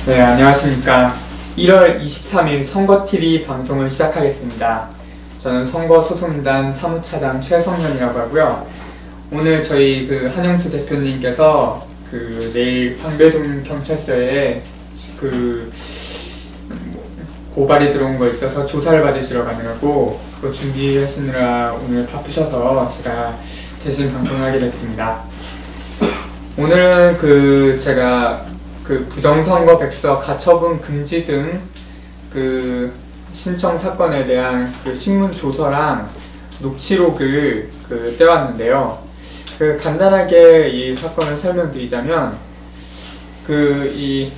네, 안녕하십니까. 1월 23일 선거TV 방송을 시작하겠습니다. 저는 선거소송단 사무차장 최성현이라고 하고요. 오늘 저희 한영수 대표님께서 내일 방배동 경찰서에 고발이 들어온 거 있어서 조사를 받으시러 가느라고 그거 준비하시느라 오늘 바쁘셔서 제가 대신 방송을 하게 됐습니다. 오늘은 제가 부정선거 백서 가처분 금지 등 신청 사건에 대한 신문 조서랑 녹취록을 떼왔는데요. 간단하게 이 사건을 설명드리자면 우리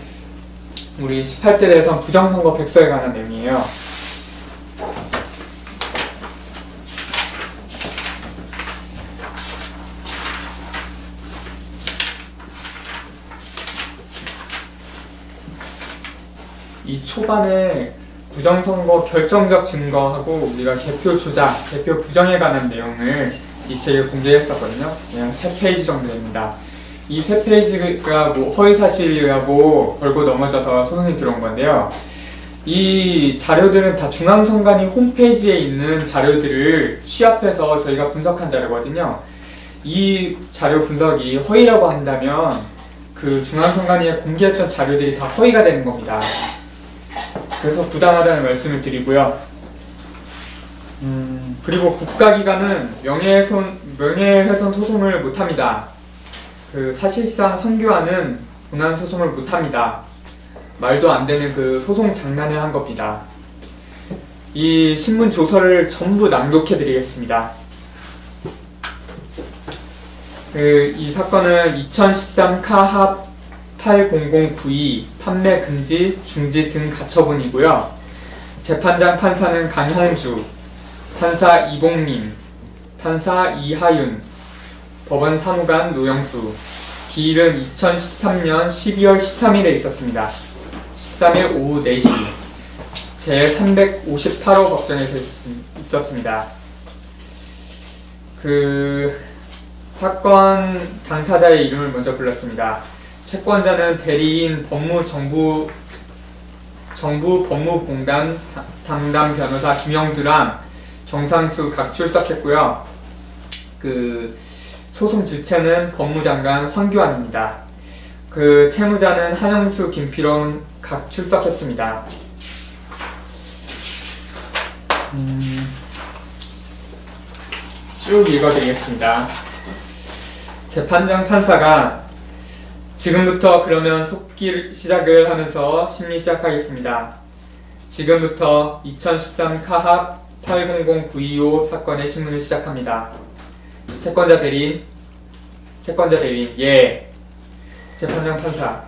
18대 대선 부정선거 백서에 관한 내용이에요. 이 초반에 부정선거 결정적 증거하고 우리가 개표 조작, 개표 부정에 관한 내용을 이 책에 공개했었거든요. 그냥 3페이지 정도 됩니다. 이 3페이지가 허위사실이라고 걸고 넘어져서 소송이 들어온 건데요. 이 자료들은 다 중앙선관위 홈페이지에 있는 자료들을 취합해서 저희가 분석한 자료거든요. 이 자료 분석이 허위라고 한다면 중앙선관위에 공개했던 자료들이 다 허위가 되는 겁니다. 그래서 부당하다는 말씀을 드리고요. 그리고 국가기관은 명예훼손 소송을 못합니다. 사실상 황교안은 본안소송을 못합니다. 말도 안 되는 소송 장난을 한 겁니다. 이 신문 조서를 전부 낭독해 드리겠습니다. 이 사건은 2013 카합 80092 판매 금지, 중지 등 가처분이고요. 재판장 판사는 강형주, 판사 이봉민, 판사 이하윤, 법원 사무관 노영수. 기일은 2013년 12월 13일에 있었습니다. 13일 오후 4시 제358호 법정에서 있었습니다. 사건 당사자의 이름을 먼저 불렀습니다. 채권자는 대리인 정부 법무공단 담당 변호사 김영두랑 정상수 각 출석했고요. 소송 주체는 법무장관 황교안입니다. 채무자는 한영수, 김필원 각 출석했습니다. 쭉 읽어드리겠습니다. 재판장 판사가 지금부터 그러면 속기 시작을 하면서 심리 시작하겠습니다. 지금부터 2013 카합 800925 사건의 신문을 시작합니다. 채권자 대리인, 예. 재판장 판사,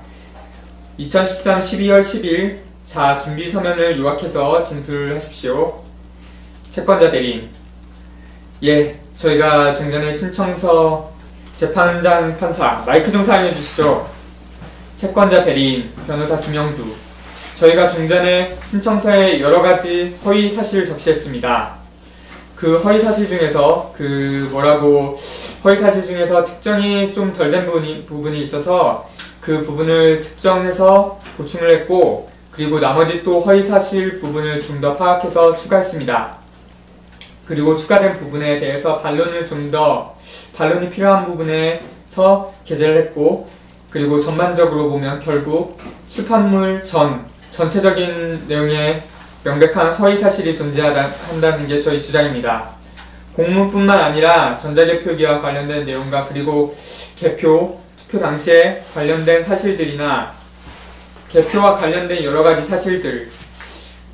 2013 12월 10일 자 준비 서면을 요약해서 진술하십시오. 채권자 대리인, 예. 저희가 좀 전에 신청서. 재판장 판사, 마이크 좀 사용해 주시죠. 채권자 대리인, 변호사 김영두, 저희가 좀 전에 신청서에 여러가지 허위 사실을 적시했습니다. 허위 사실 중에서 허위 사실 중에서 특정이 좀 덜 된 부분이 있어서 그 부분을 특정해서 보충을 했고, 그리고 나머지 또 허위 사실 부분을 좀 더 파악해서 추가했습니다. 그리고 추가된 부분에 대해서 반론이 필요한 부분에서 게재를 했고, 그리고 전반적으로 보면 결국 출판물 전체적인 내용에 명백한 허위사실이 존재한다는 게 저희 주장입니다. 공문뿐만 아니라 전자개표기와 관련된 내용과 그리고 투표 당시에 관련된 사실들이나 개표와 관련된 여러가지 사실들,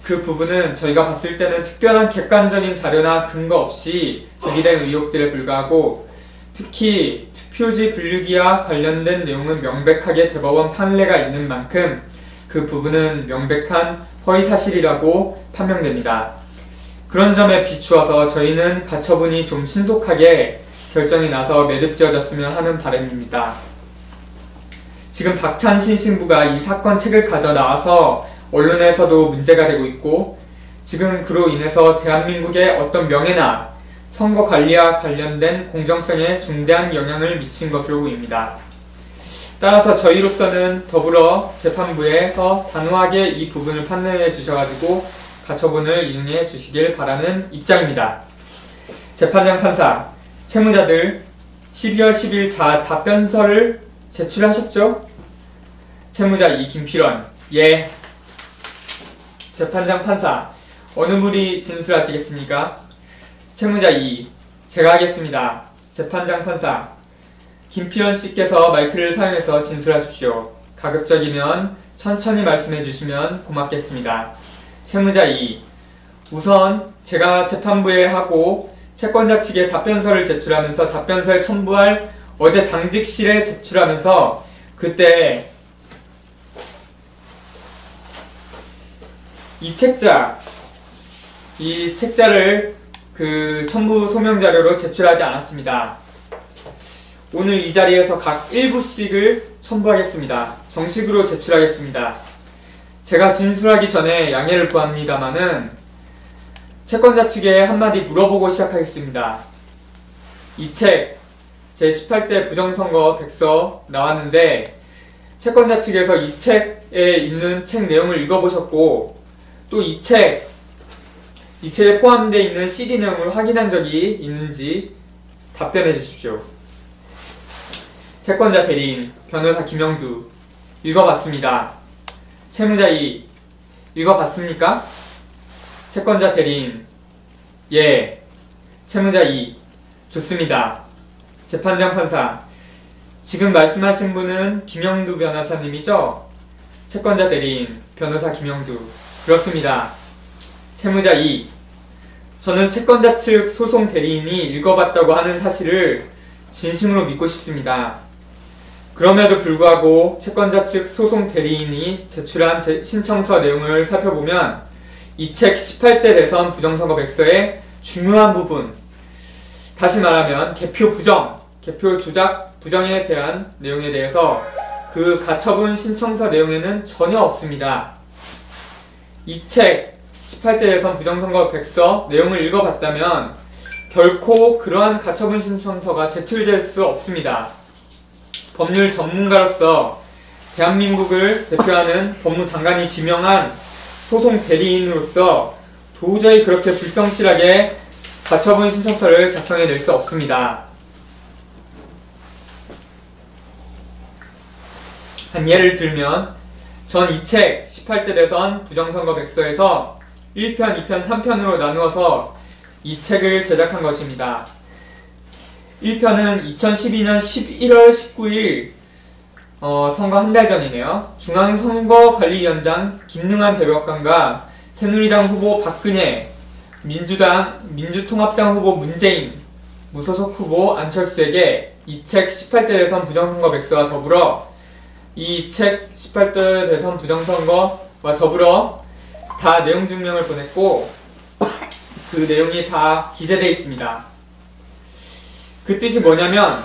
그 부분은 저희가 봤을 때는 특별한 객관적인 자료나 근거 없이 제기된 의혹들에 불과하고, 특히 투표지 분류기와 관련된 내용은 명백하게 대법원 판례가 있는 만큼 그 부분은 명백한 허위사실이라고 판명됩니다. 그런 점에 비추어서 저희는 가처분이 좀 신속하게 결정이 나서 매듭지어졌으면 하는 바람입니다. 지금 박찬신 신부가 이 사건 책을 가져 나와서 언론에서도 문제가 되고 있고, 지금 그로 인해서 대한민국의 어떤 명예나 선거 관리와 관련된 공정성에 중대한 영향을 미친 것으로 보입니다. 따라서 저희로서는 더불어 재판부에서 단호하게 이 부분을 판단해 주셔가지고 가처분을 이행해 주시길 바라는 입장입니다. 재판장 판사, 채무자들 12월 10일 자 답변서를 제출하셨죠? 채무자 2 김필원, 예. 재판장 판사, 어느 분이 진술하시겠습니까? 채무자 2, 제가 하겠습니다. 재판장 판사, 김필원 씨께서 마이크를 사용해서 진술하십시오. 가급적이면 천천히 말씀해 주시면 고맙겠습니다. 채무자 2, 우선 제가 재판부에 하고 채권자 측에 답변서를 제출하면서 답변서에 첨부할 어제 당직실에 제출하면서 그때 이 책자를 그 첨부 소명 자료로 제출하지 않았습니다. 오늘 이 자리에서 각 1부씩을 첨부하겠습니다. 정식으로 제출하겠습니다. 제가 진술하기 전에 양해를 구합니다마는 채권자 측에 한마디 물어보고 시작하겠습니다. 이 책 제18대 부정선거 백서 나왔는데 채권자 측에서 이 책에 있는 책 내용을 읽어보셨고 또 이 책에 포함되어 있는 CD 내용을 확인한 적이 있는지 답변해 주십시오. 채권자 대리인 변호사 김영두, 읽어봤습니다. 채무자 2, 읽어봤습니까? 채권자 대리인, 예. 채무자 2, 좋습니다. 재판장 판사, 지금 말씀하신 분은 김영두 변호사님이죠? 채권자 대리인 변호사 김영두, 그렇습니다. 채무자 2, 저는 채권자 측 소송 대리인이 읽어봤다고 하는 사실을 진심으로 믿고 싶습니다. 그럼에도 불구하고 채권자 측 소송 대리인이 제출한 신청서 내용을 살펴보면 이 책 18대 대선 부정선거 백서의 중요한 부분, 다시 말하면 개표 조작 부정에 대한 내용에 대해서 그 가처분 신청서 내용에는 전혀 없습니다. 이 책 18대 대선 부정선거 백서 내용을 읽어봤다면 결코 그러한 가처분 신청서가 제출될 수 없습니다. 법률 전문가로서 대한민국을 대표하는 법무장관이 지명한 소송 대리인으로서 도저히 그렇게 불성실하게 가처분 신청서를 작성해낼 수 없습니다. 한 예를 들면 전 이 책 18대 대선 부정선거 백서에서 1편, 2편, 3편으로 나누어서 이 책을 제작한 것입니다. 1편은 2012년 11월 19일 선거 한 달 전이네요. 중앙선거관리위원장 김능한 대법관과 새누리당 후보 박근혜, 민주통합당 후보 문재인, 무소속 후보 안철수에게 이 책 18대 대선 부정선거 백서와 더불어 이 책 18대 대선 부정선거와 더불어 다 내용 증명을 보냈고 그 내용이 다 기재되어 있습니다. 그 뜻이 뭐냐면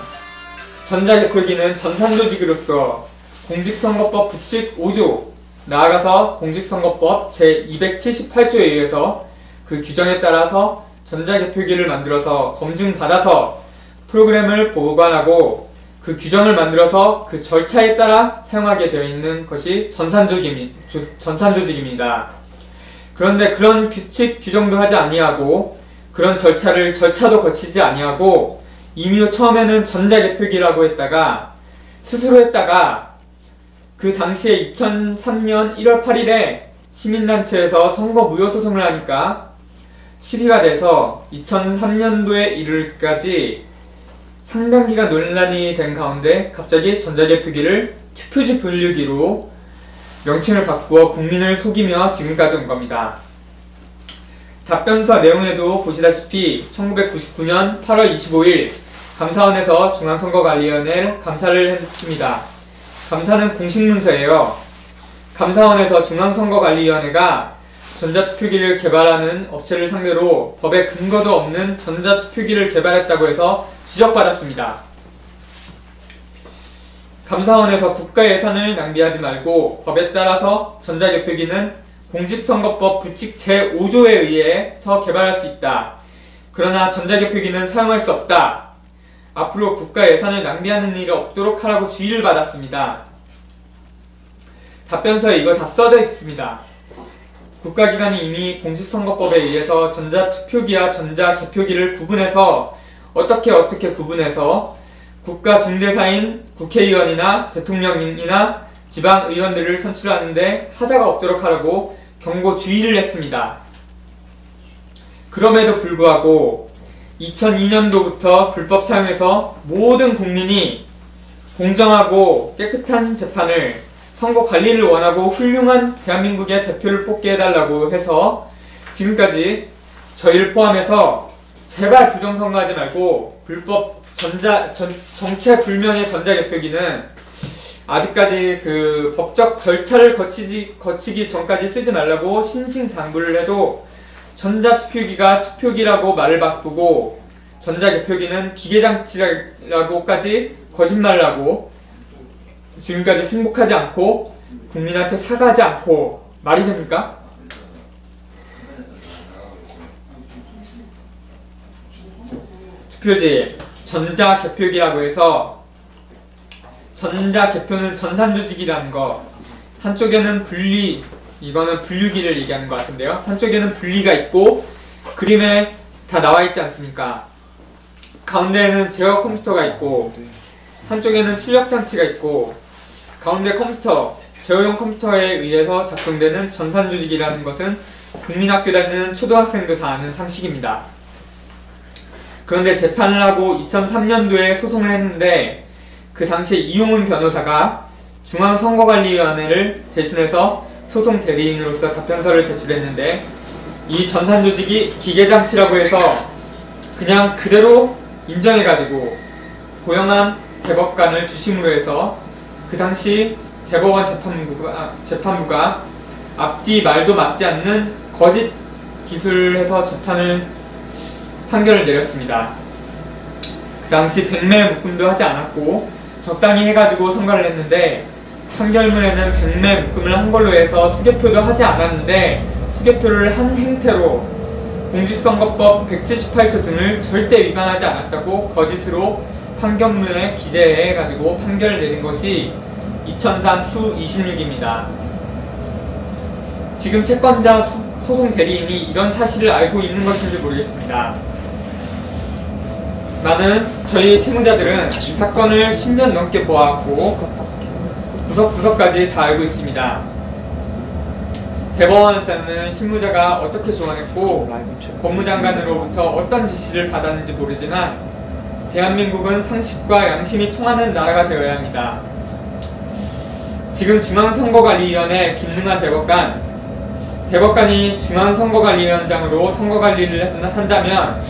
전자개표기는 전산조직으로서 공직선거법 부칙 5조, 나아가서 공직선거법 제278조에 의해서 그 규정에 따라서 전자개표기를 만들어서 검증받아서 프로그램을 보관하고 그 규정을 만들어서 그 절차에 따라 사용하게 되어 있는 것이 전산조직입니다. 그런데 그런 규칙 규정도 하지 아니하고 그런 절차도 거치지 아니하고 이미 처음에는 전자개표기라고 스스로 했다가 그 당시에 2003년 1월 8일에 시민단체에서 선거 무효소송을 하니까 시비가 돼서 2003년도에 이르기까지 상당 기간 논란이 된 가운데 갑자기 전자개표기를 투표지 분류기로 명칭을 바꾸어 국민을 속이며 지금까지 온 겁니다. 답변서 내용에도 보시다시피 1999년 8월 25일 감사원에서 중앙선거관리위원회를 감사를 했습니다. 감사는 공식문서예요. 감사원에서 중앙선거관리위원회가 전자투표기를 개발하는 업체를 상대로 법에 근거도 없는 전자투표기를 개발했다고 해서 지적받았습니다. 감사원에서 국가 예산을 낭비하지 말고 법에 따라서 전자개표기는 공직선거법 부칙 제5조에 의해서 개발할 수 있다. 그러나 전자개표기는 사용할 수 없다. 앞으로 국가 예산을 낭비하는 일이 없도록 하라고 주의를 받았습니다. 답변서에 이거 다 써져 있습니다. 국가기관이 이미 공직선거법에 의해서 전자투표기와 전자개표기를 구분해서 어떻게 구분해서 국가 중대사인 국회의원이나 대통령이나 지방의원들을 선출하는데 하자가 없도록 하라고 경고 주의를 했습니다. 그럼에도 불구하고 2002년도부터 불법 사용해서 모든 국민이 공정하고 깨끗한 재판을, 선거 관리를 원하고 훌륭한 대한민국의 대표를 뽑게 해달라고 해서 지금까지 저희를 포함해서 제발 부정선거하지 말고 불법 정체불명의 전자개표기는 아직까지 그 법적 절차를 거치기 전까지 쓰지 말라고 신신당부를 해도 전자투표기가 투표기라고 말을 바꾸고 전자개표기는 기계장치라고까지 거짓말을 하고 지금까지 승복하지 않고 국민한테 사과하지 않고 말이 됩니까? 투표지 전자개표기라고 해서 전자개표는 전산조직이라는 거, 한쪽에는 이거는 분류기를 얘기하는 것 같은데요. 한쪽에는 분리가 있고 그림에 다 나와 있지 않습니까? 가운데에는 제어 컴퓨터가 있고 한쪽에는 출력장치가 있고 가운데 컴퓨터, 제어용 컴퓨터에 의해서 작동되는 전산조직이라는 것은 국민학교 다니는 초등학생도 다 아는 상식입니다. 그런데 재판을 하고 2003년도에 소송을 했는데 그 당시에 이용훈 변호사가 중앙선거관리위원회를 대신해서 소송 대리인으로서 답변서를 제출했는데 이 전산조직이 기계장치라고 해서 그냥 그대로 인정해가지고 고영한 대법관을 주심으로 해서 그 당시 대법원 재판부가 앞뒤 말도 맞지 않는 거짓 기술을 해서 판결을 내렸습니다. 그 당시 백매 묶음도 하지 않았고 적당히 해가지고 선거를 했는데 판결문에는 백매 묶음을 한 걸로 해서 수개표도 하지 않았는데 수개표를 한 행태로 공직선거법 178조 등을 절대 위반하지 않았다고 거짓으로 판결문에 기재해가지고 판결을 내린 것이 2003 수 26입니다. 지금 채권자 소송 대리인이 이런 사실을 알고 있는 것인지 모르겠습니다. 저희 채무자들은 이 사건을 10년 넘게 보아왔고 구석구석까지 다 알고 있습니다. 대법원에서는 실무자가 어떻게 조언했고 법무장관으로부터 어떤 지시를 받았는지 모르지만 대한민국은 상식과 양심이 통하는 나라가 되어야 합니다. 지금 중앙선거관리위원회 김능하 대법관이 중앙선거관리위원장으로 선거관리를 한다면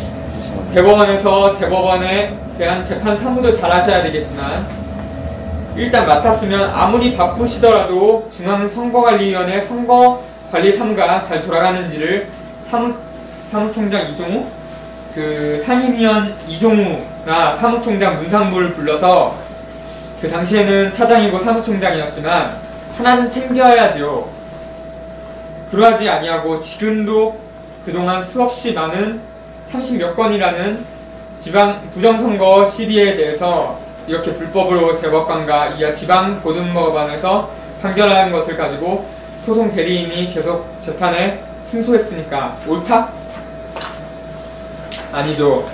대법원에서 대법원에 대한 재판 사무도 잘 하셔야 되겠지만 일단 맡았으면 아무리 바쁘시더라도 중앙선거관리위원회 선거관리 사무가 잘 돌아가는지를 사무총장 이종우? 상임위원 이종우나 사무총장 문상무를 불러서 그 당시에는 차장이고 사무총장이었지만 하나는 챙겨야지요. 그러하지 아니하고 지금도 그동안 수없이 많은 30몇 건이라는 지방 부정선거 시비에 대해서 이렇게 불법으로 대법관과 이하 지방 고등법원에서 판결한 것을 가지고 소송 대리인이 계속 재판에 승소했으니까 옳다? 아니죠.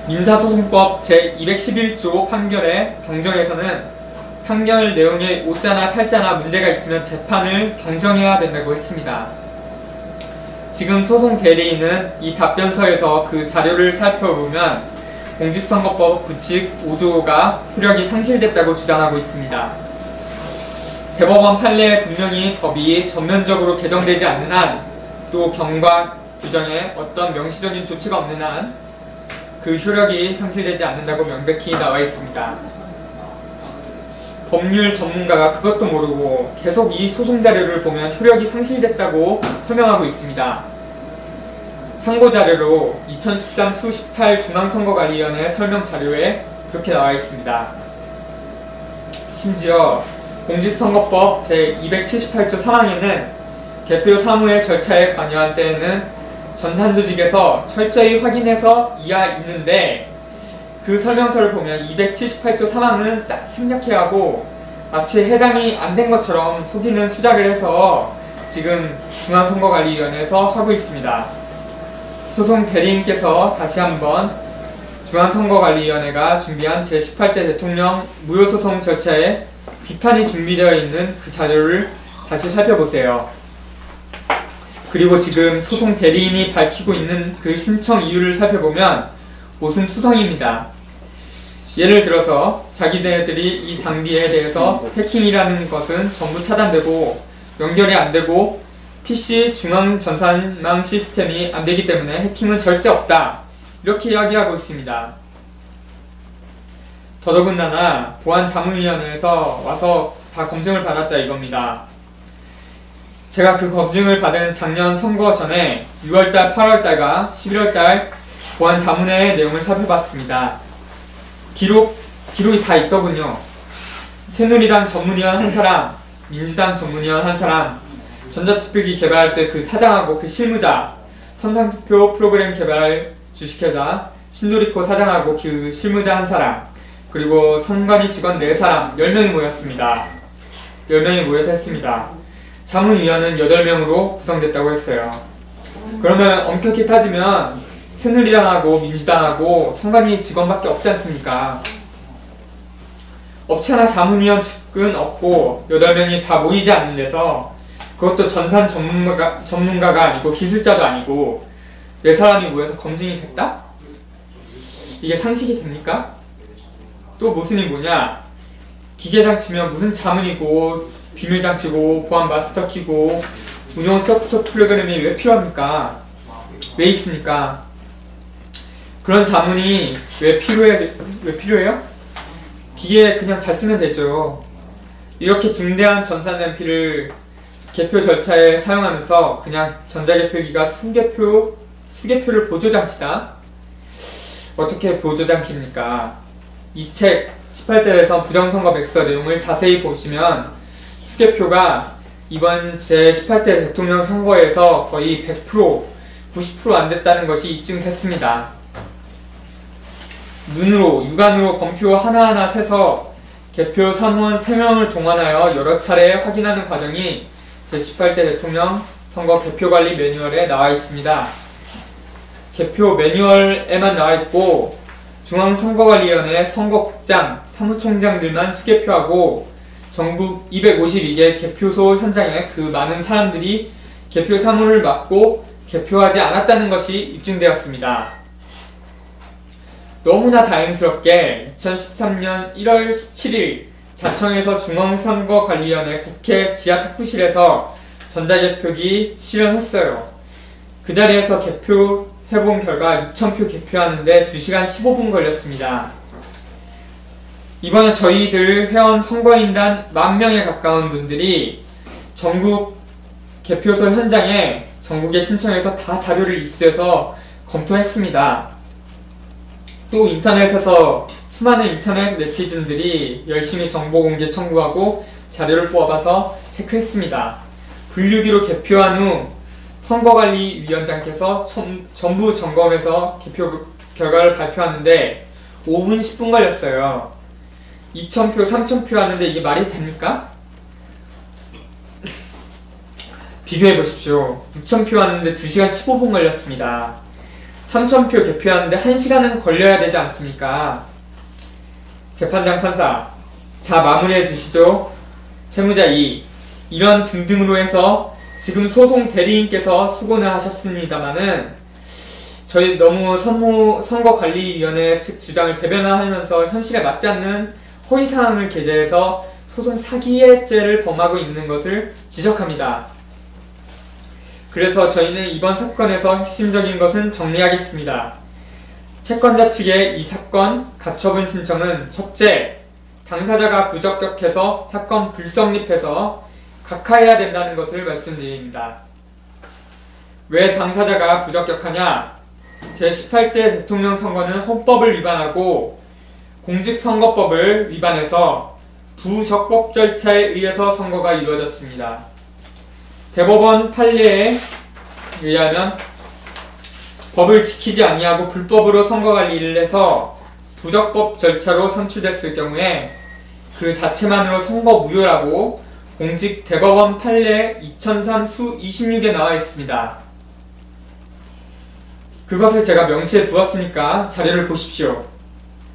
민사소송법 제211조 판결의 경정에서는 판결 내용에 오자나 탈자나 문제가 있으면 재판을 경정해야 된다고 했습니다. 지금 소송 대리인은 이 답변서에서 그 자료를 살펴보면 공직선거법 부칙 5조가 효력이 상실됐다고 주장하고 있습니다. 대법원 판례에 분명히 법이 전면적으로 개정되지 않는 한, 또 경과 규정에 어떤 명시적인 조치가 없는 한 그 효력이 상실되지 않는다고 명백히 나와 있습니다. 법률 전문가가 그것도 모르고 계속 이 소송 자료를 보면 효력이 상실됐다고 설명하고 있습니다. 참고자료로 2013 수 18 중앙선거관리위원회 설명 자료에 그렇게 나와 있습니다. 심지어 공직선거법 제278조 3항에는 개표 사무의 절차에 관여한 때에는 전산조직에서 철저히 확인해서 이하 있는데 그 설명서를 보면 278조 3항은 싹 생략해야 하고 마치 해당이 안 된 것처럼 속이는 수작을 해서 지금 중앙선거관리위원회에서 하고 있습니다. 소송 대리인께서 다시 한번 중앙선거관리위원회가 준비한 제18대 대통령 무효소송 절차에 비판이 준비되어 있는 그 자료를 다시 살펴보세요. 그리고 지금 소송 대리인이 밝히고 있는 그 신청 이유를 살펴보면 모순투성입니다. 예를 들어서 자기네들이 이 장비에 대해서 해킹이라는 것은 전부 차단되고 연결이 안되고 PC 중앙전산망 시스템이 안되기 때문에 해킹은 절대 없다, 이렇게 이야기하고 있습니다. 더더군다나 보안자문위원회에서 와서 다 검증을 받았다 이겁니다. 제가 그 검증을 받은 작년 선거 전에 6월달, 8월달과 11월달 보안자문회의 내용을 살펴봤습니다. 기록이 다 있더군요. 새누리당 전문위원 한 사람, 민주당 전문위원 한 사람, 전자투표기 개발할 때 그 사장하고 그 실무자, 선상투표 프로그램 개발 주식회사 신도리코 사장하고 그 실무자 한 사람, 그리고 선관위 직원 4사람, 10명이 모였습니다. 10명이 모여서 했습니다. 자문위원은 8명으로 구성됐다고 했어요. 그러면 엄격히 따지면 새누리당하고 민주당하고 선관위 직원밖에 없지 않습니까? 업체나 자문위원 측은 없고 8명이 다 모이지 않는 데서, 그것도 전산 전문가가 아니고 기술자도 아니고 4사람이 모여서 검증이 됐다? 이게 상식이 됩니까? 또 모순이 뭐냐? 기계장치면 무슨 자문이고 비밀장치고 보안 마스터 키고 운영 소프트 프로그램이 왜 필요합니까? 왜 있습니까? 그런 자문이 왜 필요해요? 기계 그냥 잘 쓰면 되죠. 이렇게 중대한 전산 NP를 개표 절차에 사용하면서 그냥 전자개표기가 수개표를 보조장치다? 어떻게 보조장치입니까? 이 책 18대에서 부정선거 백서 내용을 자세히 보시면 수개표가 이번 제18대 대통령 선거에서 거의 100%, 90% 안 됐다는 것이 입증됐습니다. 눈으로, 육안으로 검표 하나하나 세서 개표 사무원 3명을 동원하여 여러 차례 확인하는 과정이 제18대 대통령 선거 개표관리 매뉴얼에 나와 있습니다. 개표 매뉴얼에만 나와 있고 중앙선거관리위원회 선거국장, 사무총장들만 수개표하고 전국 252개 개표소 현장에 그 많은 사람들이 개표 사무를 맡고 개표하지 않았다는 것이 입증되었습니다. 너무나 다행스럽게 2013년 1월 17일 자청에서 중앙선거관리위원회 국회 지하탁구실에서 전자개표기 실현했어요. 그 자리에서 개표해본 결과 6,000표 개표하는데 2시간 15분 걸렸습니다. 이번에 저희들 회원 선거인단 10,000명에 가까운 분들이 전국 개표소 현장에 전국에 신청해서 다 자료를 입수해서 검토했습니다. 또 인터넷에서 수많은 인터넷 네티즌들이 열심히 정보 공개 청구하고 자료를 뽑아서 체크했습니다. 분류기로 개표한 후 선거관리위원장께서 전부 점검해서 개표 결과를 발표하는데 5분 10분 걸렸어요. 2,000표, 3,000표 하는데 이게 말이 됩니까? 비교해 보십시오. 6,000표 하는데 2시간 15분 걸렸습니다. 3,000표 개표하는데 1시간은 걸려야 되지 않습니까? 재판장 판사, 자 마무리해 주시죠. 채무자 2, 이런 등등으로 해서 지금 소송 대리인께서 수고는 하셨습니다마는 저희 너무 선거관리위원회 측 주장을 대변하면서 현실에 맞지 않는 허위사항을 게재해서 소송 사기죄를 범하고 있는 것을 지적합니다. 그래서 저희는 이번 사건에서 핵심적인 것은 정리하겠습니다. 채권자 측의 이 사건 가처분 신청은 첫째, 당사자가 부적격해서 사건 불성립해서 각하해야 된다는 것을 말씀드립니다. 왜 당사자가 부적격하냐? 제18대 대통령 선거는 헌법을 위반하고 공직선거법을 위반해서 부적법 절차에 의해서 선거가 이루어졌습니다. 대법원 판례에 의하면 법을 지키지 아니하고 불법으로 선거관리를 해서 부적법 절차로 선출됐을 경우에 그 자체만으로 선거 무효라고 공직 대법원 판례 2003 수 26에 나와 있습니다. 그것을 제가 명시해 두었으니까 자료를 보십시오.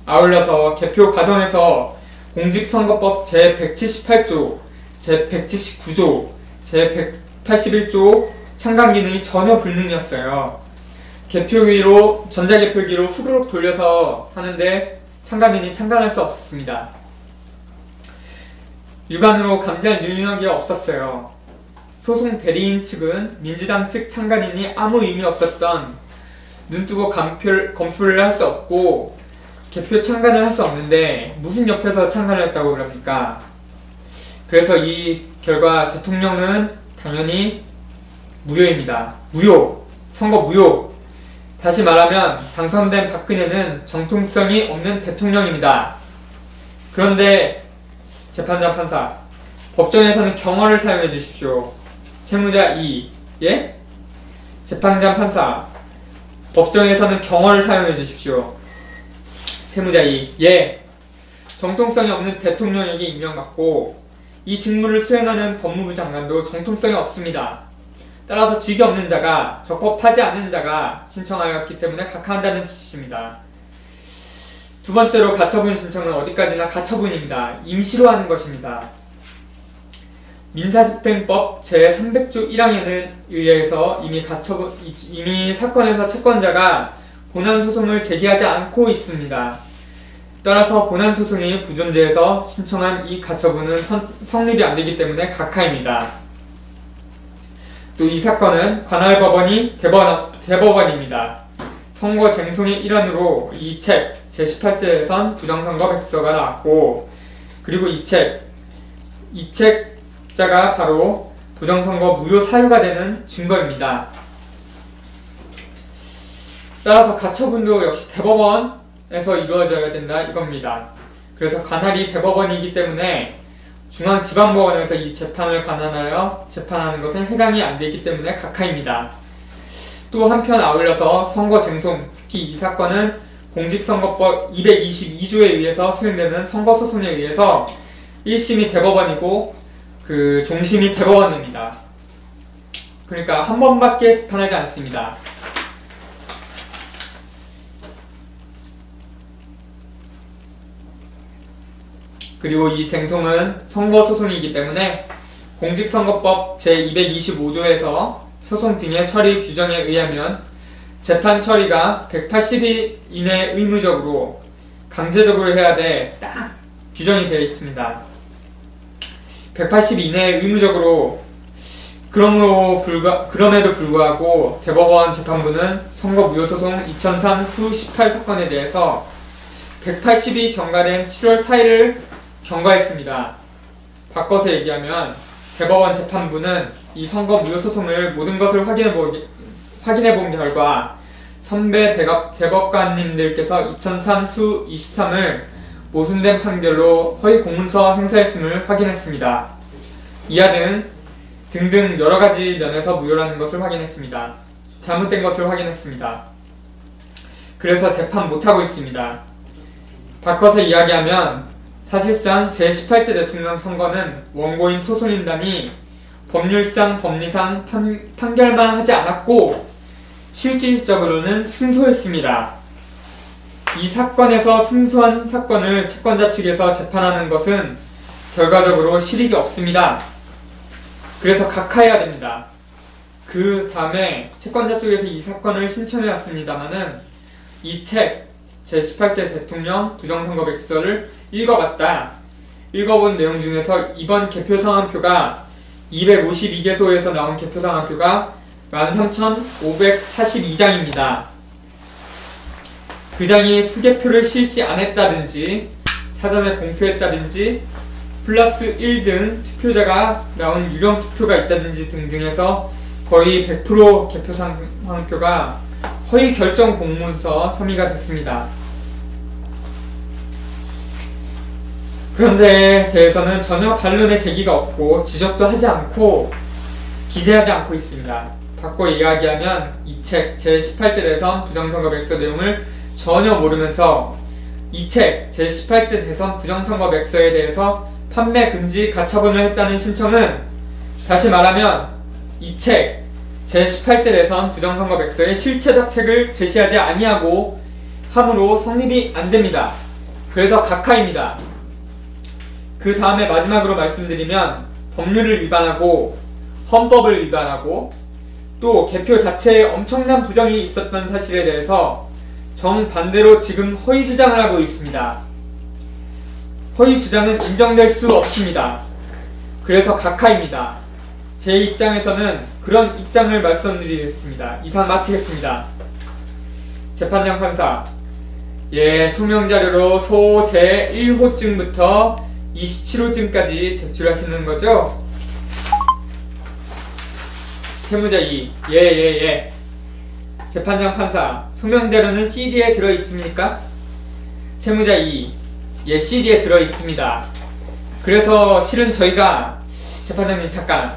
아울러서 개표 과정에서 공직선거법 제178조, 제179조, 제181조 참관 기능이 전혀 불능이었어요. 개표기로, 전자개표기로 후루룩 돌려서 하는데 참관인이 참관할 수 없었습니다. 유관으로 감지할 능력이 없었어요. 소송 대리인 측은 민주당 측 참관인이 아무 의미 없었던 눈뜨고 검표를 할 수 없고 개표 참관을 할 수 없는데 무슨 옆에서 참관을 했다고 그럽니까? 그래서 이 결과 대통령은 당연히 무효입니다. 무효! 선거 무효! 다시 말하면 당선된 박근혜는 정통성이 없는 대통령입니다. 그런데 재판장 판사, 법정에서는 경어를 사용해 주십시오. 채무자 2, 예? 재판장 판사, 법정에서는 경어를 사용해 주십시오. 채무자 2, 예. 정통성이 없는 대통령에게 임명받고 이 직무를 수행하는 법무부 장관도 정통성이 없습니다. 따라서 직이 없는 자가, 적법하지 않은 자가 신청하였기 때문에 각하한다는 뜻입니다. 두 번째로 가처분 신청은 어디까지나 가처분입니다. 임시로 하는 것입니다. 민사집행법 제300조 1항에 의해서 이미 사건에서 채권자가 본안소송을 제기하지 않고 있습니다. 따라서 본안소송이 부존재해서 신청한 이 가처분은 성립이 안되기 때문에 각하입니다. 또 이 사건은 관할 법원이 대법원입니다. 선거 쟁송의 일환으로 이 책 제18대에선 부정선거 백서가 나왔고, 그리고 이 책자가 바로 부정선거 무효 사유가 되는 증거입니다. 따라서 가처분도 역시 대법원에서 이루어져야 된다 이겁니다. 그래서 관할이 대법원이기 때문에 중앙지방법원에서 이 재판을 관할하여 재판하는 것은 해당이 안 되기 때문에 각하입니다. 또 한편 아울러서 선거 쟁송, 특히 이 사건은 공직선거법 222조에 의해서 수행되는 선거소송에 의해서 1심이 대법원이고 그 종심이 대법원입니다. 그러니까 한 번밖에 재판하지 않습니다. 그리고 이 쟁송은 선거소송이기 때문에 공직선거법 제225조에서 소송 등의 처리 규정에 의하면 재판 처리가 180일 이내 의무적으로 강제적으로 해야 돼 딱 규정이 되어 있습니다. 180일 이내 의무적으로. 그럼에도 불구하고 대법원 재판부는 선거무효소송 2003 수 18사건에 대해서 180이 경과된 7월 4일을 경과했습니다. 바꿔서 얘기하면 대법원 재판부는 이 선거 무효 소송을 모든 것을 확인해 본 결과 선배 대법관님들께서 2003 수 23을 모순된 판결로 허위 공문서 행사했음을 확인했습니다. 이하 등등 여러가지 면에서 무효라는 것을 확인했습니다. 잘못된 것을 확인했습니다. 그래서 재판 못하고 있습니다. 바꿔서 이야기하면 사실상 제18대 대통령 선거는 원고인 소송인단이 법률상 법리상 판결만 하지 않았고 실질적으로는 승소했습니다. 이 사건에서 승소한 사건을 채권자 측에서 재판하는 것은 결과적으로 실익이 없습니다. 그래서 각하해야 됩니다. 그 다음에 채권자 쪽에서 이 사건을 신청해 왔습니다마는 이 책 제18대 대통령 부정선거 백서를 읽어봤다. 읽어본 내용 중에서 이번 개표상환표가 252개소에서 나온 개표상환표가 13,542장입니다. 그 장이 수개표를 실시 안 했다든지 사전에 공표했다든지 플러스 1등 투표자가 나온 유령 투표가 있다든지 등등해서 거의 100% 개표상환표가 허위 결정 공문서 혐의가 됐습니다. 그런데 대해서는 전혀 반론의 제기가 없고 지적도 하지 않고 기재하지 않고 있습니다. 바꿔 이야기하면 이 책 제18대 대선 부정선거 맥서 내용을 전혀 모르면서 이 책 제18대 대선 부정선거 맥서에 대해서 판매 금지 가처분을 했다는 신청은, 다시 말하면 이 책 제18대 대선 부정선거 맥서의 실체적 책을 제시하지 아니하고 함으로 성립이 안됩니다. 그래서 각하입니다. 그 다음에 마지막으로 말씀드리면, 법률을 위반하고 헌법을 위반하고 또 개표 자체에 엄청난 부정이 있었던 사실에 대해서 정반대로 지금 허위 주장을 하고 있습니다. 허위 주장은 인정될 수 없습니다. 그래서 각하입니다. 제 입장에서는 그런 입장을 말씀드리겠습니다. 이상 마치겠습니다. 재판장 판사, 소명자료로 소 제1호증부터 27호증까지 제출하시는 거죠? 채무자 2, 재판장 판사, 소명자료는 CD에 들어있습니까? 채무자 2, CD에 들어있습니다. 그래서 실은 저희가, 재판장님 잠깐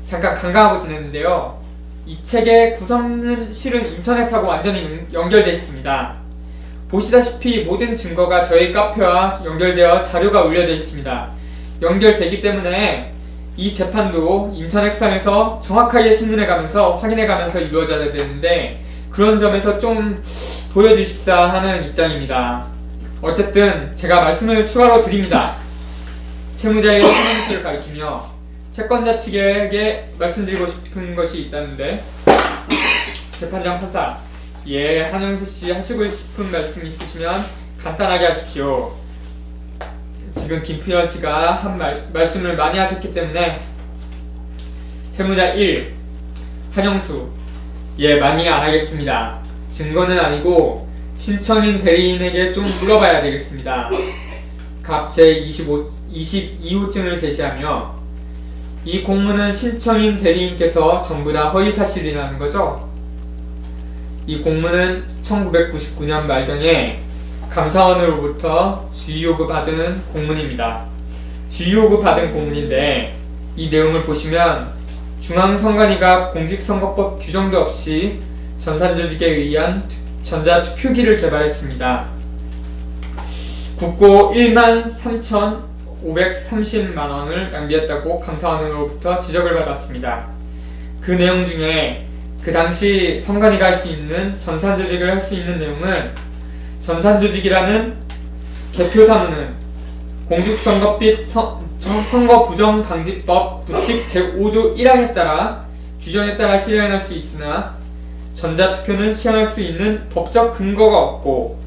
간과하고 지냈는데요. 이 책의 구성은 실은 인터넷하고 완전히 연결되어 있습니다. 보시다시피 모든 증거가 저희 카페와 연결되어 자료가 올려져 있습니다. 연결되기 때문에 이 재판도 인터넷상에서 정확하게 신문해가면서 확인해가면서 이루어져야 되는데, 그런 점에서 좀 보여주십사 하는 입장입니다. 어쨌든 제가 말씀을 추가로 드립니다. 채무자의 성명수를 가리키며 채권자 측에게 말씀드리고 싶은 것이 있다는데, 재판장 판사, 한영수씨 하시고 싶은 말씀 있으시면 간단하게 하십시오. 지금 김프현씨가 한 말씀을 많이 하셨기 때문에. 채무자 1, 한영수, 많이 안 하겠습니다. 증거는 아니고 신청인 대리인에게 좀 물어봐야 되겠습니다. 갑 제22호증을 제시하며, 이 공문은 신청인 대리인께서 전부 다 허위사실이라는 거죠? 이 공문은 1999년 말경에 감사원으로부터 주의요구 받은 공문입니다. 주의요구 받은 공문인데, 이 내용을 보시면 중앙선관위가 공직선거법 규정도 없이 전산조직에 의한 전자투표기를 개발했습니다. 국고 13,530만원을 낭비했다고 감사원으로부터 지적을 받았습니다. 그 내용 중에 그 당시 선관위가 할 수 있는, 전산조직을 할 수 있는 내용은, 전산조직이라는 개표사무는 공직선거 및 선거부정방지법 부칙 제5조 1항에 따라 규정에 따라 시행할 수 있으나 전자투표는 시행할 수 있는 법적 근거가 없고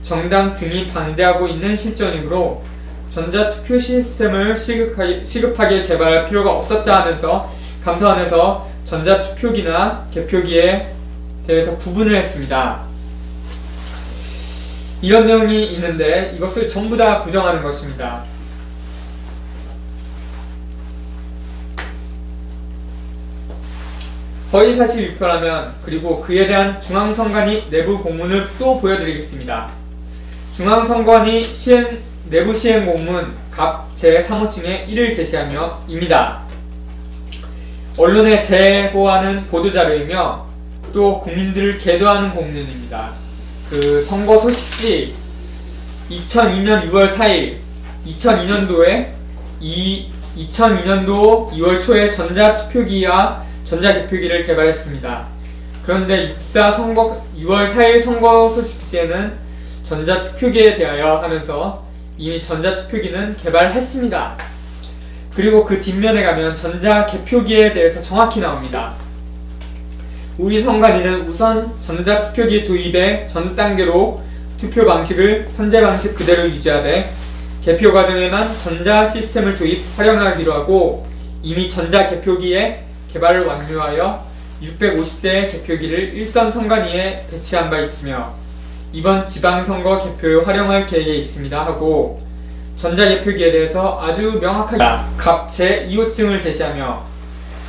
정당 등이 반대하고 있는 실정이므로 전자투표 시스템을 시급하게 개발할 필요가 없었다 하면서 감사원에서 전자투표기나 개표기에 대해서 구분을 했습니다. 이런 내용이 있는데 이것을 전부 다 부정하는 것입니다. 허위사실 유포라면, 그리고 그에 대한 중앙선관위 내부 공문을 또 보여드리겠습니다. 중앙선관위 내부 시행 공문 갑 제3호증에 1을 제시하며 입니다. 언론에 제보하는 보도자료이며 또 국민들을 계도하는 공문입니다. 그 선거 소식지 2002년 6월 4일 2002년도 2월 초에 전자투표기와 전자개표기를 개발했습니다. 그런데 6월 4일 선거 소식지에는 전자투표기에 대하여 하면서 이미 전자투표기는 개발했습니다. 그리고 그 뒷면에 가면 전자개표기에 대해서 정확히 나옵니다. 우리 선관위는 우선 전자투표기 도입의 전 단계로 투표 방식을 현재 방식 그대로 유지하되 개표 과정에만 전자 시스템을 도입 활용하기로 하고, 이미 전자개표기의 개발을 완료하여 650대의 개표기를 일선 선관위에 배치한 바 있으며 이번 지방선거 개표에 활용할 계획에 있습니다 하고, 전자개표기에 대해서 아주 명확하게 갑 제2호증을 제시하며,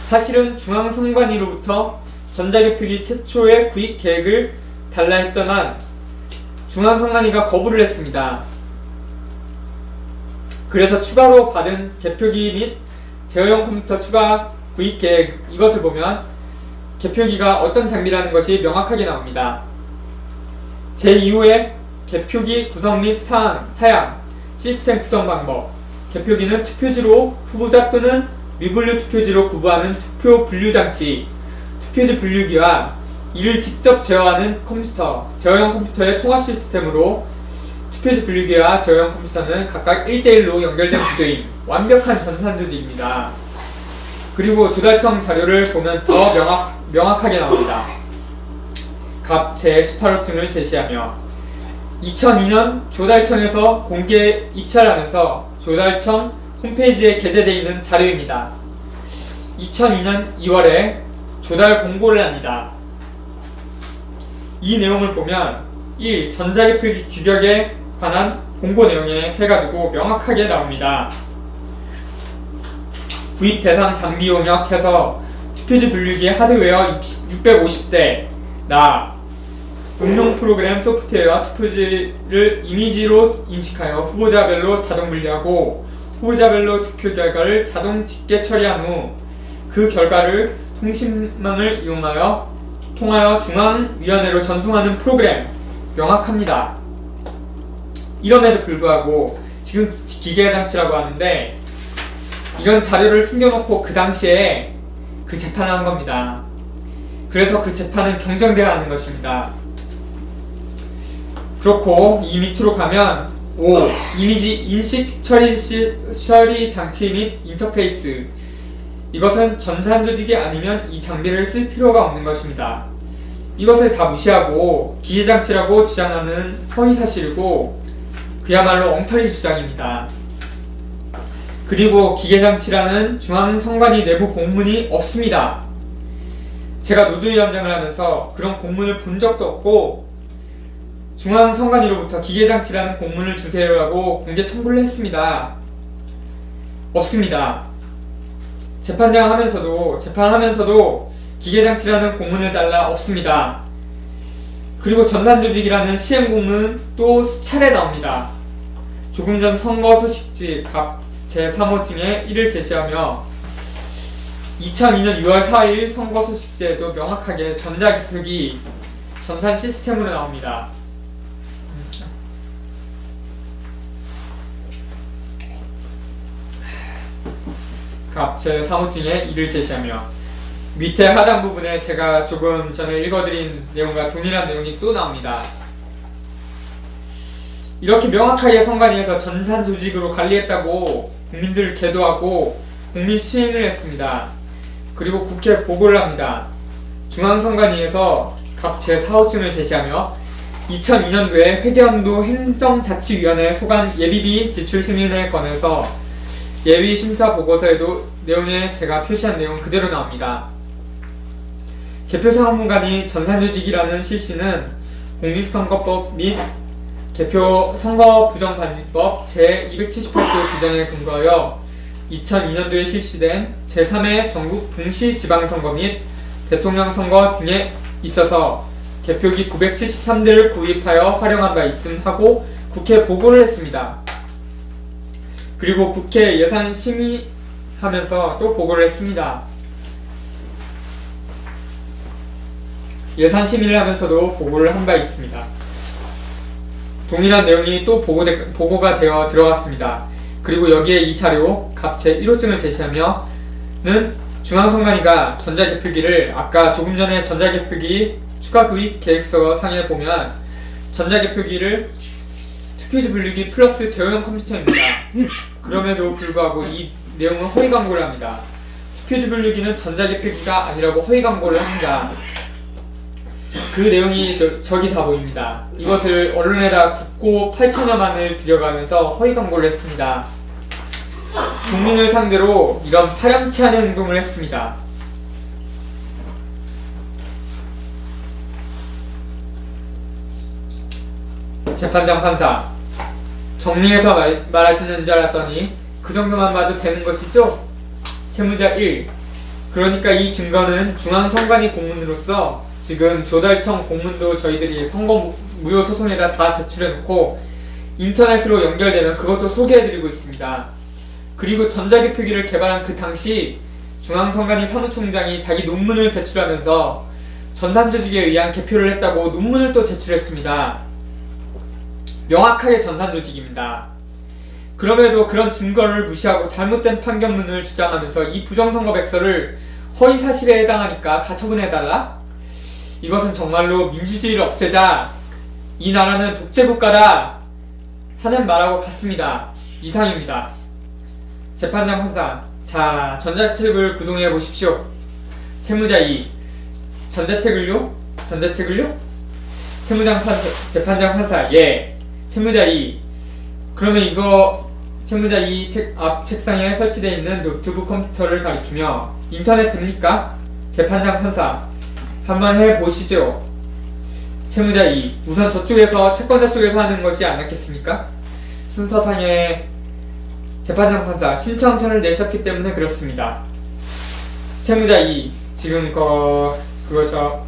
사실은 중앙선관위로부터 전자개표기 최초의 구입 계획을 달라 했더만 중앙선관위가 거부를 했습니다. 그래서 추가로 받은 개표기 및 제어용 컴퓨터 추가 구입계획 이것을 보면 개표기가 어떤 장비라는 것이 명확하게 나옵니다. 제2호의 개표기 구성 및 사양, 시스템 구성 방법. 개표기는 투표지로 후보자 또는 미분류 투표지로 구분하는 투표 분류 장치, 투표지 분류기와 이를 직접 제어하는 컴퓨터, 제어형 컴퓨터의 통화 시스템으로 투표지 분류기와 제어형 컴퓨터는 각각 1대1로 연결된 구조인 완벽한 전산 조직입니다. 그리고 조달청 자료를 보면 더 명확하게 나옵니다. 갑 제18호증을 제시하며 2002년 조달청에서 공개 입찰하면서 조달청 홈페이지에 게재되어 있는 자료입니다. 2002년 2월에 조달 공고를 합니다. 이 내용을 보면 1. 전자개표기 규격에 관한 공고 내용에 해가지고 명확하게 나옵니다. 구입 대상 장비 용역 해서 투표지 분류기 하드웨어 650대 응용 프로그램 소프트웨어와 투표지를 이미지로 인식하여 후보자별로 자동 분류하고 후보자별로 투표 결과를 자동 집계 처리한 후 그 결과를 통신망을 통하여 중앙위원회로 전송하는 프로그램 명확합니다. 이럼에도 불구하고 지금 기계장치라고 하는데 이런 자료를 숨겨놓고 그 당시에 그 재판을 한 겁니다. 그래서 그 재판은 경정돼야 하는 것입니다. 그렇고 이 밑으로 가면 5. 이미지 인식 처리 장치 및 인터페이스. 이것은 전산 조직이 아니면 이 장비를 쓸 필요가 없는 것입니다. 이것을 다 무시하고 기계장치라고 주장하는 허위사실이고 그야말로 엉터리 주장입니다. 그리고 기계장치라는 중앙선관위 내부 공문이 없습니다. 제가 노조위원장을 하면서 그런 공문을 본 적도 없고 중앙선관위로부터 기계장치라는 공문을 주세요라고 공개 청구를 했습니다. 없습니다. 재판하면서도 기계장치라는 공문을 달라 없습니다. 그리고 전산조직이라는 시행공문 또 수차례 나옵니다. 조금 전 선거 소식지 갑 제3호증에 이를 제시하며 2002년 6월 4일 선거 소식지에도 명확하게 전자개표기 전산 시스템으로 나옵니다. 갑 제3호증에 이를 제시하며 밑에 하단 부분에 제가 조금 전에 읽어드린 내용과 동일한 내용이 또 나옵니다. 이렇게 명확하게 선관위에서 전산 조직으로 관리했다고 국민들을 계도하고 국민 시행을 했습니다. 그리고 국회에 보고를 합니다. 중앙선관위에서 갑 제4호증을 제시하며 2002년도에 회계연도 행정자치위원회 소관 예비비 지출 승인에 관해서 예비 심사 보고서에도 내용에 제가 표시한 내용 그대로 나옵니다. 개표사업문관이 전산조직이라는 실시는 공직선거법 및 개표 선거부정방지법 제278조 규정에 근거하여 2002년도에 실시된 제3회 전국 동시지방선거 및 대통령 선거 등에 있어서 개표기 973대를 구입하여 활용한 바 있음 하고 국회에 보고를 했습니다. 그리고 국회 예산 심의하면서 또 보고를 했습니다. 예산 심의를 하면서도 보고를 한 바 있습니다. 동일한 내용이 또 보고가 되어 들어갔습니다. 그리고 여기에 이 자료 갑 제1호증을 제시하며는 중앙선관위가 전자개표기를 아까 조금 전에 전자개표기 추가 구입 계획서 상에 보면 전자개표기를 투표지 분류기 플러스 제어형 컴퓨터입니다. 그럼에도 불구하고 이 내용은 허위 광고를 합니다. 투표지 분류기는 전자개표기가 아니라고 허위 광고를 합니다. 그 내용이 저기 다 보입니다. 이것을 언론에다 국고 8천여만을 들여가면서 허위 광고를 했습니다. 국민을 상대로 이런 파렴치 않은 행동을 했습니다. 재판장 판사 정리해서 말하시는 줄 알았더니 그 정도만 봐도 되는 것이죠? 채무자 1. 그러니까 이 증거는 중앙선관위 공문으로서 지금 조달청 공문도 저희들이 선거 무효 소송에다 다 제출해놓고 인터넷으로 연결되면 그것도 소개해드리고 있습니다. 그리고 전자개표기를 개발한 그 당시 중앙선관위 사무총장이 자기 논문을 제출하면서 전산조직에 의한 개표를 했다고 논문을 또 제출했습니다. 명확하게 전산조직입니다. 그럼에도 그런 증거를 무시하고 잘못된 판결문을 주장하면서 이 부정선거백서를 허위사실에 해당하니까 다 처분해달라? 이것은 정말로 민주주의를 없애자, 이 나라는 독재국가다 하는 말하고 같습니다. 이상입니다. 재판장 판사, 자, 전자책을 구동해 보십시오. 채무자 2, 전자책을요? 재판장 판사, 예. 채무자 2, 그러면 이거 채무자 2 앞 책상에 설치되어 있는 노트북 컴퓨터를 가리키며 인터넷 됩니까? 재판장 판사, 한번 해보시죠. 채무자 2, 우선 저쪽에서 채권자 쪽에서 하는 것이 안 낫겠습니까? 순서상에 재판장 판사, 신청서를 내셨기 때문에 그렇습니다. 채무자 2, 지금 그거죠.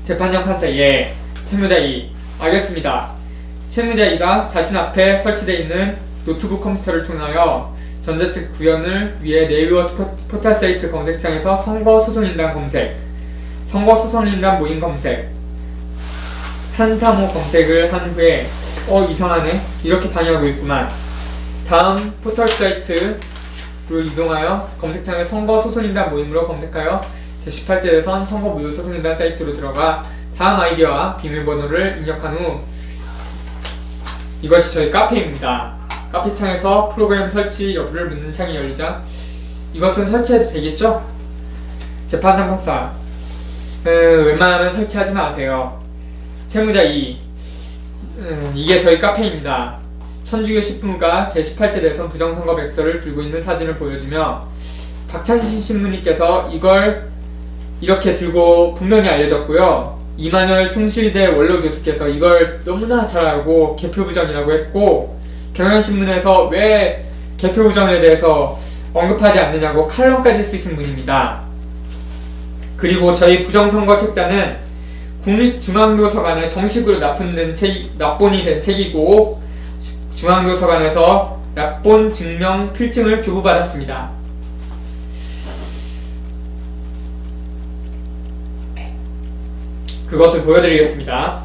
재판장 판사, 예. 채무자 2, 알겠습니다. 채무자 2가 자신 앞에 설치되어 있는 노트북 컴퓨터를 통하여 전자책 구현을 위해 네이버 포털 사이트 검색창에서 선거소송인단 검색, 선거소송인단 모임 검색, 산사모 검색을 한 후에 이상하네, 이렇게 방해하고 있구만. 다음 포털 사이트로 이동하여 검색창에 선거소송인단 모임으로 검색하여 제18대 대선 선거무효소송인단 사이트로 들어가 다음 아이디어와 비밀번호를 입력한 후, 이것이 저희 카페입니다. 카페 창에서 프로그램 설치 여부를 묻는 창이 열리자 이것은 설치해도 되겠죠? 재판장 판사, 웬만하면 설치하지 마세요. 채무자 2, 이게 저희 카페입니다. 천주교 신부가 제18대 대선 부정선거백서를 들고 있는 사진을 보여주며 박찬신 신부님께서 이걸 이렇게 들고 분명히 알려졌고요. 이만열 숭실대 원로교수께서 이걸 너무나 잘 알고 개표부정이라고 했고, 경향신문에서 왜 개표부정에 대해서 언급하지 않느냐고 칼럼까지 쓰신 분입니다. 그리고 저희 부정선거 책자는 국립중앙도서관에 정식으로 납본이 된 책이고, 중앙도서관에서 납본 증명 필증을 교부받았습니다. 그것을 보여드리겠습니다.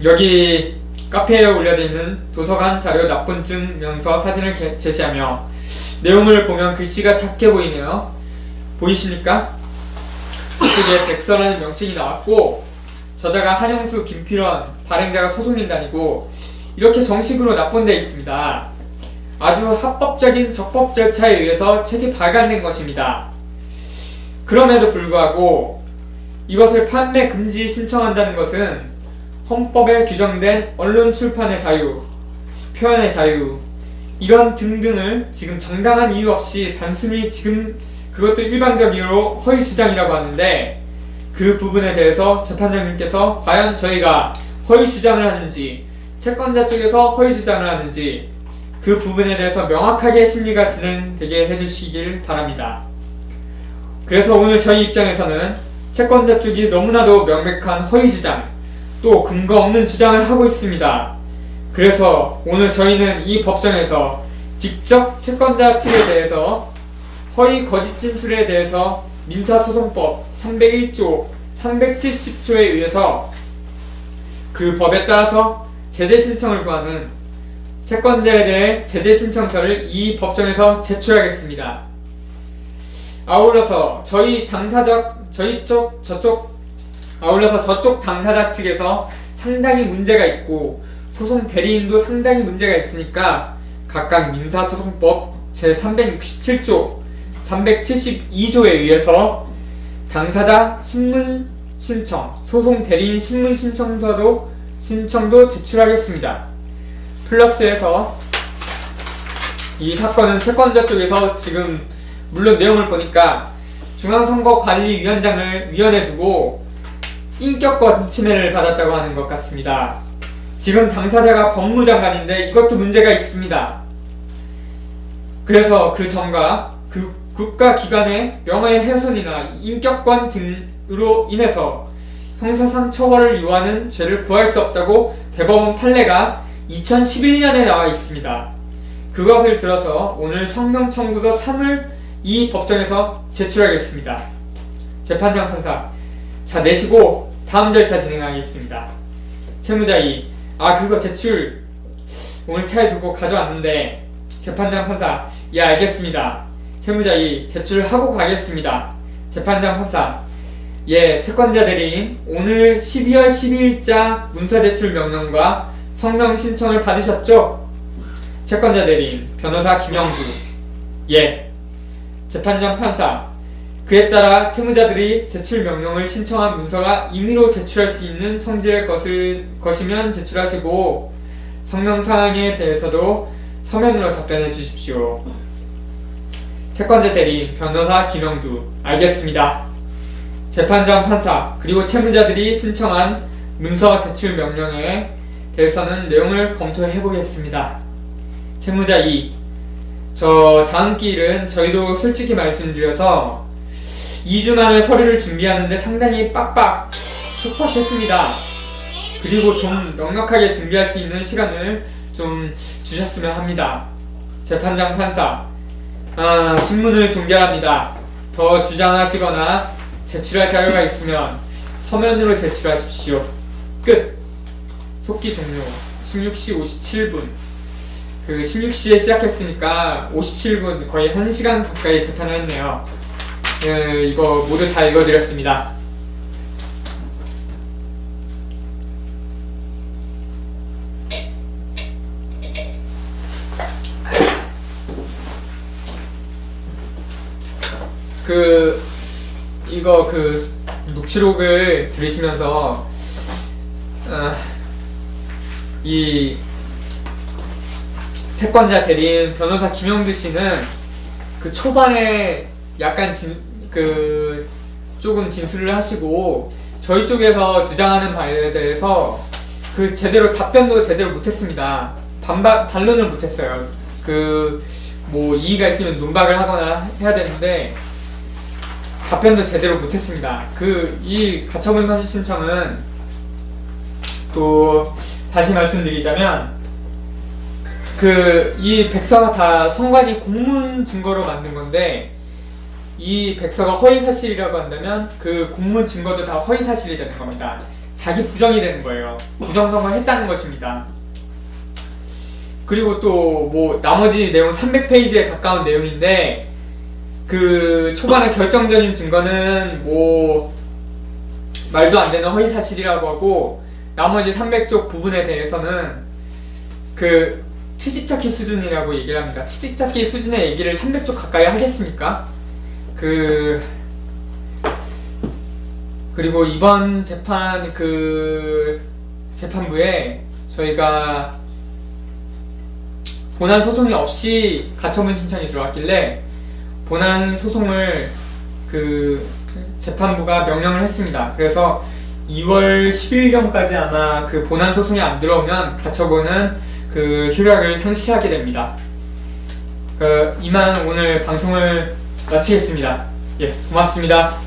여기 카페에 올려져 있는 도서관 자료 납본증 명서 사진을 제시하며 내용을 보면 글씨가 작게 보이네요. 보이십니까? 저쪽에 백서라는 명칭이 나왔고, 저자가 한영수, 김필원, 발행자가 소송인단이고, 이렇게 정식으로 납본되어 있습니다. 아주 합법적인 적법 절차에 의해서 책이 발간된 것입니다. 그럼에도 불구하고 이것을 판매 금지 신청한다는 것은 헌법에 규정된 언론 출판의 자유, 표현의 자유, 이런 등등을 지금 정당한 이유 없이 단순히 지금 그것도 일방적으로 허위 주장이라고 하는데, 그 부분에 대해서 재판장님께서 과연 저희가 허위 주장을 하는지, 채권자 쪽에서 허위 주장을 하는지 그 부분에 대해서 명확하게 심리가 진행되게 해주시길 바랍니다. 그래서 오늘 저희 입장에서는 채권자 쪽이 너무나도 명백한 허위 주장, 또 근거 없는 주장을 하고 있습니다. 그래서 오늘 저희는 이 법정에서 직접 채권자 측에 대해서 허위 거짓 진술에 대해서 민사소송법 301조, 370조에 의해서 그 법에 따라서 제재 신청을 구하는 채권자에 대해 제재 신청서를 이 법정에서 제출하겠습니다. 아울러서 저쪽 당사자 측에서 상당히 문제가 있고 소송 대리인도 상당히 문제가 있으니까 각각 민사소송법 제367조, 372조에 의해서 당사자 신문 신청, 소송 대리인 신문 신청도 제출하겠습니다. 플러스해서 이 사건은 채권자 쪽에서 지금 물론 내용을 보니까 중앙선거관리위원장을 위원에 두고 인격권 침해를 받았다고 하는 것 같습니다. 지금 당사자가 법무장관인데 이것도 문제가 있습니다. 그래서 그 점과 그 국가기관의 명예훼손이나 인격권 등으로 인해서 형사상 처벌을 요하는 죄를 구할 수 없다고 대법원 판례가 2011년에 나와 있습니다. 그것을 들어서 오늘 성명청구서 3을 이 법정에서 제출하겠습니다. 재판장 판사, 자 내시고 다음 절차 진행하겠습니다. 채무자 2, 그거 제출 오늘 차에 두고 가져왔는데. 재판장 판사, 예 알겠습니다. 채무자 2, 제출하고 가겠습니다. 재판장 판사, 예 채권자 대리인 오늘 12월 12일자 문서 제출 명령과 성명 신청을 받으셨죠? 채권자 대리인 변호사 김영두, 예. 재판장 판사, 그에 따라 채무자들이 제출 명령을 신청한 문서가 임의로 제출할 수 있는 성질의 것이면 제출하시고 성명사항에 대해서도 서면으로 답변해 주십시오. 채권자 대리인 변호사 김영두, 알겠습니다. 재판장 판사, 그리고 채무자들이 신청한 문서 제출 명령에 대해서는 내용을 검토해 보겠습니다. 채무자 2, 저 다음 기일은 저희도 솔직히 말씀드려서 2주 만에 서류를 준비하는데 상당히 촉박했습니다. 그리고 좀 넉넉하게 준비할 수 있는 시간을 좀 주셨으면 합니다. 재판장 판사, 신문을 종결합니다. 더 주장하시거나 제출할 자료가 있으면 서면으로 제출하십시오. 끝! 속기 종료. 16시 57분. 16시에 시작했으니까 57분, 거의 1시간 가까이 재판을 했네요. 이거 모두 다 읽어드렸습니다. 이거 녹취록을 들으시면서 이 채권자 대리인 변호사 김영두 씨는 초반에 약간 조금 진술을 하시고 저희 쪽에서 주장하는 바에 대해서 제대로 답변도 제대로 못했습니다. 반론을 못했어요. 뭐 이의가 있으면 논박을 하거나 해야 되는데 답변도 제대로 못했습니다. 이 가처분 신청은 또 다시 말씀드리자면 이 백서가 다 성관이 공문 증거로 만든 건데 이 백서가 허위사실이라고 한다면 공문 증거도 다 허위사실이 되는 겁니다. 자기 부정이 되는 거예요. 부정선거를 했다는 것입니다. 그리고 또 뭐 나머지 내용 300페이지에 가까운 내용인데 초반에 결정적인 증거는 뭐 말도 안 되는 허위사실이라고 하고 나머지 300쪽 부분에 대해서는 트집찾기 수준이라고 얘기를 합니다. 트집찾기 수준의 얘기를 300쪽 가까이 하겠습니까? 그리고 이번 재판 재판부에 저희가 본안 소송이 없이 가처분 신청이 들어왔길래 본안 소송을 재판부가 명령을 했습니다. 그래서 2월 10일경까지 아마 본안 소송이 안 들어오면 가처분은 효력을 상실하게 됩니다. 이만 오늘 방송을 마치겠습니다. 예, 고맙습니다.